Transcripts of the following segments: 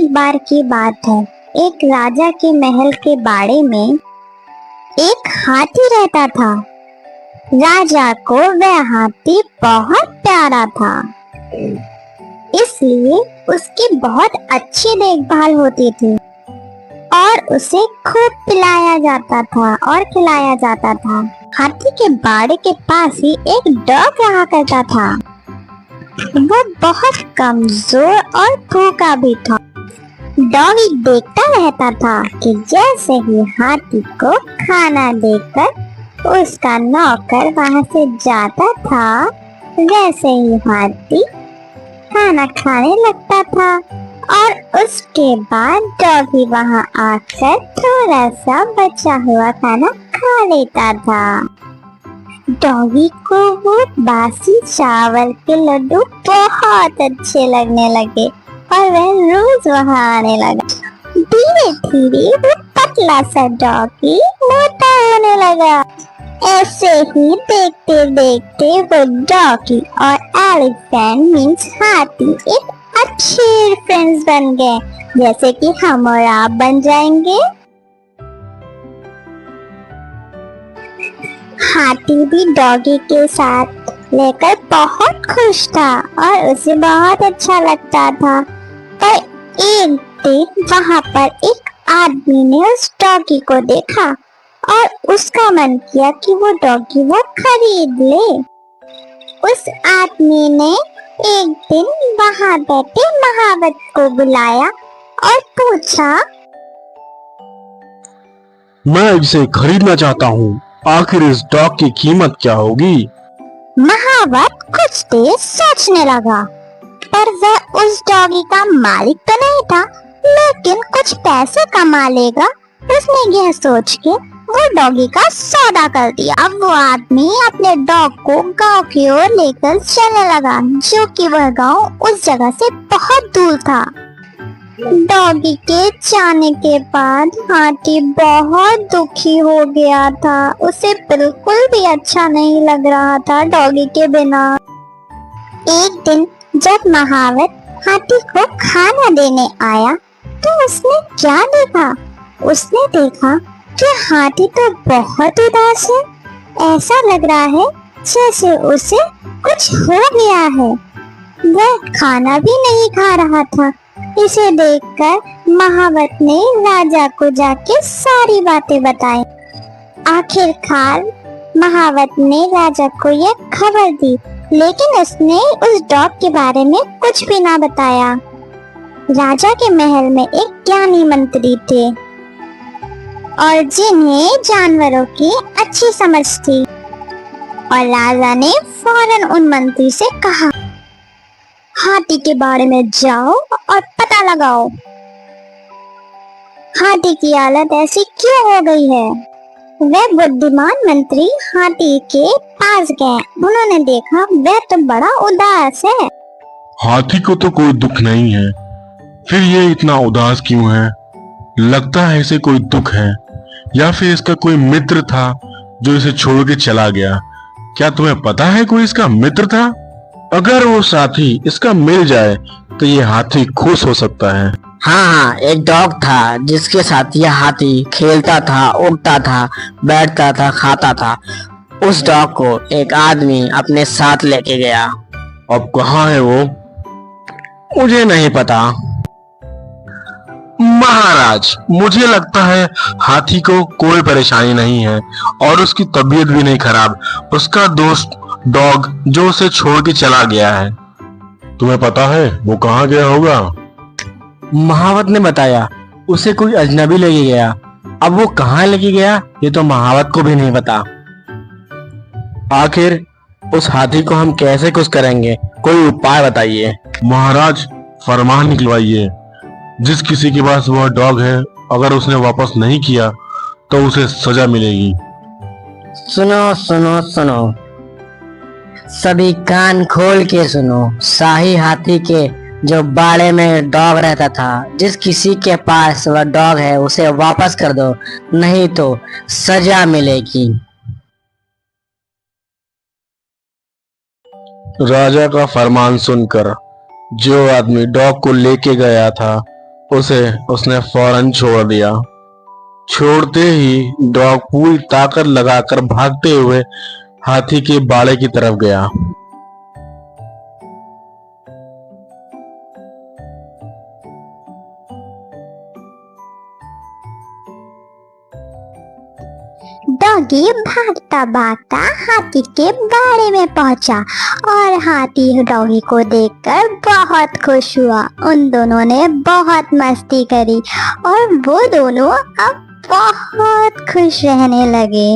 एक बार की बात है। एक राजा के महल के बाड़े में एक हाथी रहता था। राजा को वह हाथी बहुत प्यारा था, इसलिए उसकी बहुत अच्छी देखभाल होती थी और उसे खूब पिलाया जाता था और खिलाया जाता था। हाथी के बाड़े के पास ही एक डॉग रहा करता था। वो बहुत कमजोर और भूखा भी था। डॉगी देखता रहता था कि जैसे ही हाथी को खाना देकर उसका नौकर वहां से जाता था, वैसे ही हाथी खाना खाने लगता था और उसके बाद डॉगी वहां आकर थोड़ा सा बचा हुआ खाना खा लेता था। डॉगी को वो बासी चावल के लड्डू बहुत अच्छे लगने लगे और वह रोज वहां आने लगा। धीरे धीरे वो पतला सा डॉगी मोटा होने लगा। ऐसे ही देखते देखते वो डॉगी और एलिफेंट मीन्स हाथी एक अच्छे फ्रेंड्स बन गए, जैसे कि हम और आप बन जाएंगे। हाथी भी डॉगी के साथ लेकर बहुत खुश था और उसे बहुत अच्छा लगता था। पर एक दिन वहां पर एक आदमी ने उस डॉगी को देखा और उसका मन किया कि वो डॉगी वो खरीद ले। उस आदमी ने एक दिन वहां बैठे महावत को बुलाया और पूछा, मैं इसे खरीदना चाहता हूँ, आखिर इस डॉग की कीमत क्या होगी? महावत कुछ देर सोचने लगा, पर वह उस डॉगी का मालिक तो नहीं था, लेकिन कुछ पैसे कमा लेगा। उसने यह सोच के वो डॉगी का सौदा कर दिया। अब वो आदमी अपने डॉग को गांव की ओर लेकर चलने लगा, जो कि वह गांव उस जगह से बहुत दूर था। डॉगी के जाने के बाद हाथी बहुत दुखी हो गया था। उसे बिल्कुल भी अच्छा नहीं लग रहा था डॉगी के बिना। एक दिन जब महावत हाथी को खाना देने आया तो उसने क्या देखा? उसने देखा कि हाथी तो बहुत उदास है। ऐसा लग रहा है जैसे उसे कुछ हो गया है। वह खाना भी नहीं खा रहा था। इसे देखकर महावत ने राजा को जाके सारी बातें बताई। आखिरकार महावत ने राजा को यह खबर दी, लेकिन उसने उस डॉग के बारे में कुछ भी ना बताया। राजा के महल में एक ज्ञानी मंत्री थे और जिन्हें जानवरों की अच्छी समझ थी, और राजा ने फौरन उन मंत्री से कहा, हाथी के बारे में जाओ और पता लगाओ, हाथी की हालत ऐसी क्यों हो गई है। वह बुद्धिमान मंत्री हाथी के पास गए। उन्होंने देखा वह तो बड़ा उदास है। हाथी को तो कोई दुख नहीं है, फिर ये इतना उदास क्यों है? लगता है इसे कोई दुख है, या फिर इसका कोई मित्र था जो इसे छोड़ के चला गया। क्या तुम्हें पता है कोई इसका मित्र था? अगर वो साथी इसका मिल जाए तो ये हाथी खुश हो सकता है। हाँ, एक डॉग था जिसके साथ यह हाथी खेलता था, उड़ता था, बैठता था, खाता था। उस डॉग को एक आदमी अपने साथ लेके गया। अब कहाँ है वो? मुझे नहीं पता। महाराज, मुझे लगता है हाथी को कोई परेशानी नहीं है और उसकी तबीयत भी नहीं खराब। उसका दोस्त डॉग जो उसे छोड़ के चला गया है। तुम्हें पता है वो कहाँ गया होगा? महावत ने बताया उसे कोई अजनबी लेके गया। अब वो कहाँ लेके गया ये तो महावत को भी नहीं पता। आखिर उस हाथी को हम कैसे खुश करेंगे? कोई उपाय बताइए। महाराज, फरमान निकलवाइए। जिस किसी के पास वह डॉग है, अगर उसने वापस नहीं किया तो उसे सजा मिलेगी। सुनो सुनो सुनो, सभी कान खोल के सुनो। शाही हाथी के जो बाड़े में डॉग रहता था, जिस किसी के पास वह डॉग है उसे वापस कर दो, नहीं तो सजा मिलेगी। राजा का फरमान सुनकर जो आदमी डॉग को लेके गया था उसे उसने फौरन छोड़ दिया। छोड़ते ही डॉग पूरी ताकत लगाकर भागते हुए हाथी के बाड़े की तरफ गया। डॉगी भागता भागता हाथी के बाड़े में पहुंचा और हाथी डॉगी को देखकर बहुत खुश हुआ। उन दोनों ने बहुत मस्ती करी और वो दोनों अब बहुत खुश रहने लगे।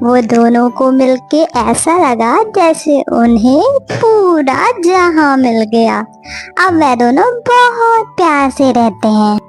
वो दोनों को मिलके ऐसा लगा जैसे उन्हें पूरा जहां मिल गया। अब वे दोनों बहुत प्यार से रहते हैं।